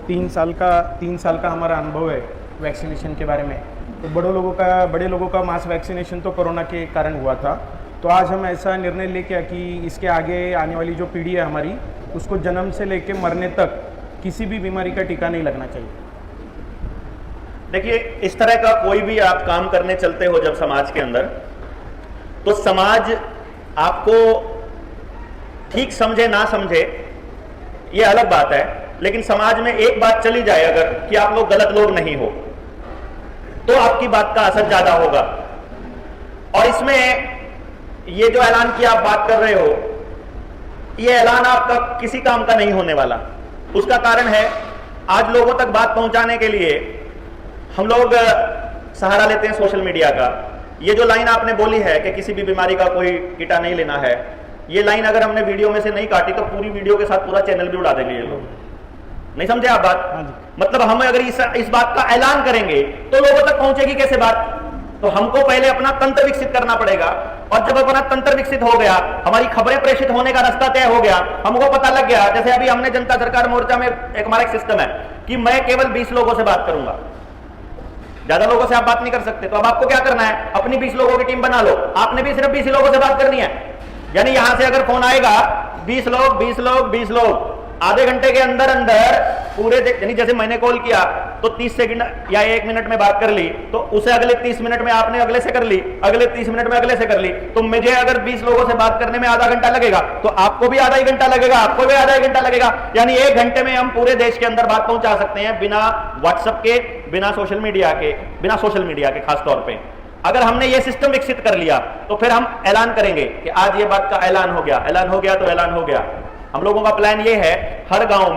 3 साल का हमारा अनुभव है वैक्सीनेशन के बारे में। तो बड़े लोगों का मास वैक्सीनेशन तो कोरोना के कारण हुआ था। तो आज हम ऐसा निर्णय लेके कि इसके आगे आने वाली जो पीढ़ी है हमारी, उसको जन्म से लेके मरने तक किसी भी बीमारी का टीका नहीं लगना चाहिए। देखिए, इस तरह का कोई भी आप काम करने चलते हो जब समाज के अंदर, तो समाज आपको ठीक समझे ना समझे ये अलग बात है, लेकिन समाज में एक बात चली जाए अगर कि आप लोग गलत लोग नहीं हो, तो आपकी बात का असर ज्यादा होगा। और इसमें ये जो ऐलान की आप बात कर रहे हो, ये ऐलान आपका किसी काम का नहीं होने वाला। उसका कारण है, आज लोगों तक बात पहुंचाने के लिए हम लोग सहारा लेते हैं सोशल मीडिया का। ये जो लाइन आपने बोली है कि किसी भी बीमारी का कोई टीका नहीं लेना है, ये लाइन अगर हमने वीडियो में से नहीं काटी तो पूरी वीडियो के साथ पूरा चैनल भी उड़ा देंगे ये लोग। नहीं समझे आप बात? मतलब हम अगर इस बात का ऐलान करेंगे तो लोगों तक पहुंचेगी कैसे बात? तो हमको पहले अपना तंत्र विकसित करना पड़ेगा, और जब अपना तंत्र विकसित हो गया, हमारी खबरें प्रेषित होने का रास्ता तय हो गया, हमको पता लग गया। जैसे अभी हमने जनता सरकार मोर्चा में एक हमारा सिस्टम है कि मैं केवल 20 लोगों से बात करूंगा, ज्यादा लोगों से आप बात नहीं कर सकते। तो अब आपको क्या करना है, अपनी 20 लोगों की टीम बना लो। आपने भी सिर्फ 20 लोगों से बात करनी है। यानी यहां से अगर फोन आएगा 20 लोग आधे घंटे के अंदर अंदर पूरे, यानी जैसे मैंने कॉल किया तो 30 सेकंड या 1 मिनट में बात कर ली, तो उसे अगले 30 मिनट में आपने अगले से कर ली, अगले 30 मिनट में अगले से कर ली। तो मुझे अगर 20 लोगों से बात करने में आधा घंटा लगेगा, तो आपको भी आधा ही घंटा लगेगा, आपको भी आधा ही घंटा लगेगा। यानी 1 घंटे में हम पूरे देश के अंदर बात पहुंचा सकते हैं, बिना व्हाट्सएप के, बिना सोशल मीडिया के खास तौर पर। अगर हमने ये सिस्टम विकसित कर लिया तो फिर हम ऐलान करेंगे कि आज ये बात का ऐलान हो गया तो ऐलान हो गया। हम लोगों का प्लान ये है, हर गांव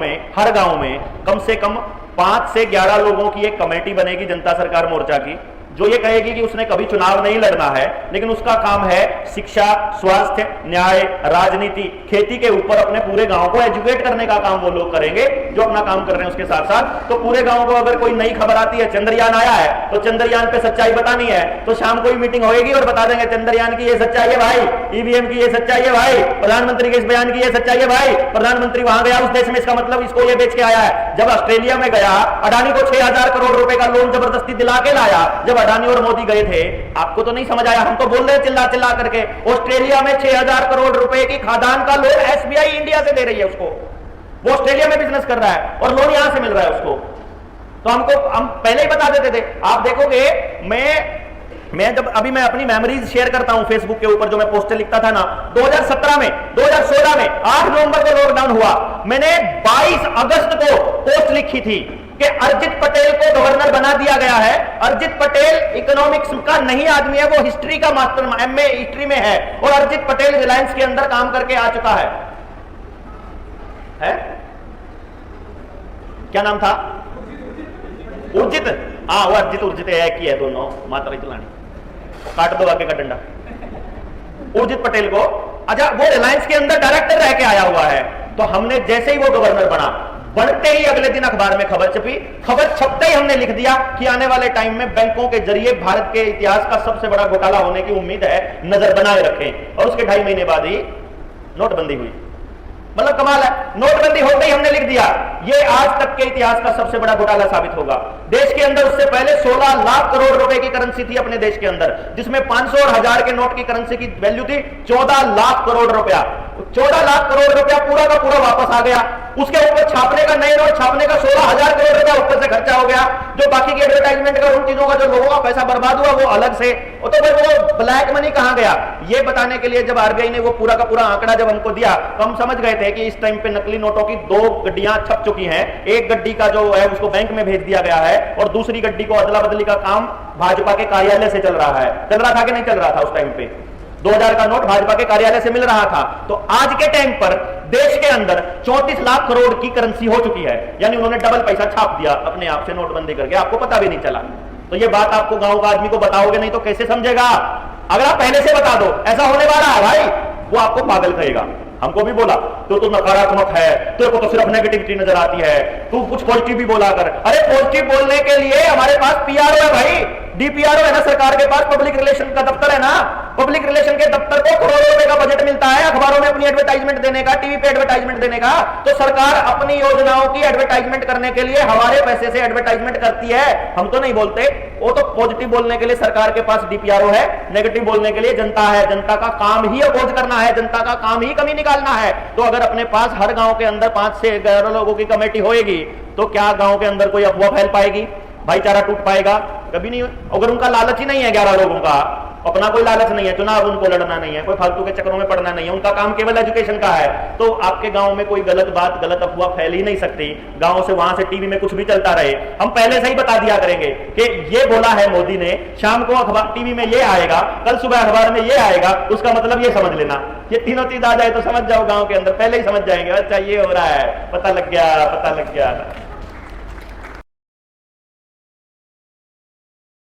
में कम से कम 5 से 11 लोगों की एक कमेटी बनेगी जनता सरकार मोर्चा की, जो ये कहेगी कि उसने कभी चुनाव नहीं लड़ना है, लेकिन उसका काम है शिक्षा, स्वास्थ्य, न्याय, राजनीति, खेती के ऊपर अपने पूरे गांव को एजुकेट करने का काम वो लोग करेंगे जो अपना काम कर रहे हैं। उसके साथ साथ तो पूरे गांव को अगर कोई नई खबर आती है, चंद्रयान आया है, तो चंद्रयान पे सच्चाई बतानी है, तो शाम को ही मीटिंग होगी और बता देंगे चंद्रयान की ये सच्चाई है भाई, ईवीएम की ये सच्चाई है भाई, प्रधानमंत्री के इस बयान की ये सच्चाई है भाई। प्रधानमंत्री वहां गया उस देश में, इसका मतलब इसको ये बेच के आया है। जब ऑस्ट्रेलिया में गया, अडानी को 6000 करोड़ रुपए का लोन जबरदस्ती दिला के लाया। जब अडानी और मोदी गए थे, आपको तो नहीं समझ आया, हम तो बोल रहे चिल्ला चिल्ला करके, ऑस्ट्रेलिया में 6000 करोड़ रुपए की खादान का लोन एसबीआई इंडिया से दे रही है उसको। वो ऑस्ट्रेलिया में बिजनेस कर रहा है और लोन यहां से मिल रहा है उसको। तो हम पहले ही बता देते थे। आप देखोगे, मैं जब अभी मैं अपनी मेमोरीज शेयर करता हूं फेसबुक के ऊपर, जो मैं पोस्टर लिखता था ना 2017 में, 2016 में 8 नवंबर को लॉकडाउन हुआ, मैंने 22 अगस्त को पोस्ट लिखी थी कि अर्जित पटेल को गवर्नर बना दिया गया है। अर्जित पटेल इकोनॉमिक्स का नहीं आदमी है, वो हिस्ट्री का मास्टर, एमए हिस्ट्री में है, और अर्जित पटेल रिलायंस के अंदर काम करके आ चुका है? क्या नाम था? उर्जित। हाँ, वो अर्जित उर्जित एक ही है, दोनों मात्रा चलानी, काट दो आगे का डंडा। उर्जित पटेल को, अच्छा, वो रिलायंस के अंदर डायरेक्टर रह के आया हुआ है। तो हमने जैसे ही वो गवर्नर बना, बढ़ते ही अगले दिन अखबार में खबर छपी। खबर छपते ही हमने लिख दिया कि आने वाले टाइम में बैंकों के जरिए भारत के इतिहास का सबसे बड़ा घोटाला होने की उम्मीद है, नजर बनाए रखें। और उसके 2.5 महीने बाद ही नोटबंदी हुई। मतलब कमाल है, नोटबंदी होते ही हमने लिख दिया ये आज तक के इतिहास का सबसे बड़ा घोटाला साबित होगा। देश के अंदर उससे पहले 16 लाख करोड़ रुपए की करेंसी थी अपने देश के अंदर, जिसमें 500 और 1000 के नोट की करेंसी की वैल्यू थी 14 लाख करोड़ रुपया। 14 लाख करोड़ रुपया पूरा का पूरा वापस आ गया। उसके ऊपर छापने का, नए नोट छापने का 16,000 करोड़ रुपया ऊपर से खर्चा हो गया। जो बाकी की एडवर्टाइजमेंट का, उन चीजों का, जो लोगों का पैसा बर्बाद हुआ, वो अलग से। तो फिर वो ब्लैक मनी कहां गया, ये बताने के लिए जब आरबीआई ने वो पूरा का पूरा आंकड़ा जब हमको दिया, तो हम समझ गए थे कि इस टाइम पे नकली नोटों की 2 गड्डियां छप चुकी हैं। एक गड्डी का जो है उसको बैंक में भेज दिया गया है, और दूसरी गड्डी को अदला बदली का काम भाजपा के कार्यालय से चल रहा है। चल रहा था कि नहीं चल रहा था? उस टाइम पे 2000 का नोट भाजपा के कार्यालय से मिल रहा था। तो आज के टाइम पर देश के अंदर 34 लाख करोड़ की करेंसी हो चुकी है। यानी उन्होंने डबल पैसा छाप दिया अपने आप से नोटबंदी करके, आपको पता भी नहीं चला। तो ये बात आपको गांव का आदमी को बताओगे नहीं तो कैसे समझेगा? अगर आप पहले से बता दो ऐसा होने वाला है भाई, वो आपको पागल कहेगा। हमको भी बोला तो नकारात्मक है, तेरे को तो सिर्फ नेगेटिविटी नजर आती है, तू कुछ पॉजिटिव भी बोला कर। अरे पॉजिटिव बोलने के लिए हमारे पास पीआरओ है भाई, डीपीआरओ है ना, सरकार के पास पब्लिक रिलेशन का दफ्तर है ना। पब्लिक रिलेशन के दफ्तर को करोड़ों रुपए का बजट मिलता है अखबारों में अपनी एडवर्टाइजमेंट देने का, टीवी पे एडवर्टाइजमेंट देने का। तो सरकार अपनी योजनाओं की एडवर्टाइजमेंट करने के लिए हमारे पैसे से एडवर्टाइजमेंट करती है, हम तो नहीं बोलते। वो तो पॉजिटिव बोलने के लिए सरकार के पास डीपीआरओ है, नेगेटिव बोलने के लिए जनता है। जनता का काम ही अपोज करना है, जनता का काम ही कमी निकालना है। तो अगर अपने पास हर गांव के अंदर 5 से 11 लोगों की कमेटी होएगी तो क्या गांव के अंदर कोई अफवाह फैल पाएगी? भाईचारा टूट पाएगा? कभी नहीं। अगर उनका लालच ही नहीं है 11 लोगों का, अपना कोई लालच नहीं है, चुनाव उनको लड़ना नहीं है, कोई फालतू के चक्रों में पड़ना नहीं है, उनका काम केवल एजुकेशन का है, तो आपके गांव में कोई गलत बात, गलत अफवाह फैल ही नहीं सकती। गांव से वहां से टीवी में कुछ भी चलता रहे, हम पहले से ही बता दिया करेंगे कि ये बोला है मोदी ने, शाम को अखबार टीवी में ये आएगा, कल सुबह अखबार में ये आएगा, उसका मतलब ये समझ लेना। ये तीनों चीज आ जाए तो समझ जाओ गांव के अंदर, पहले ही समझ जाएंगे, अच्छा ये हो रहा है, पता लग गया, पता लग गया।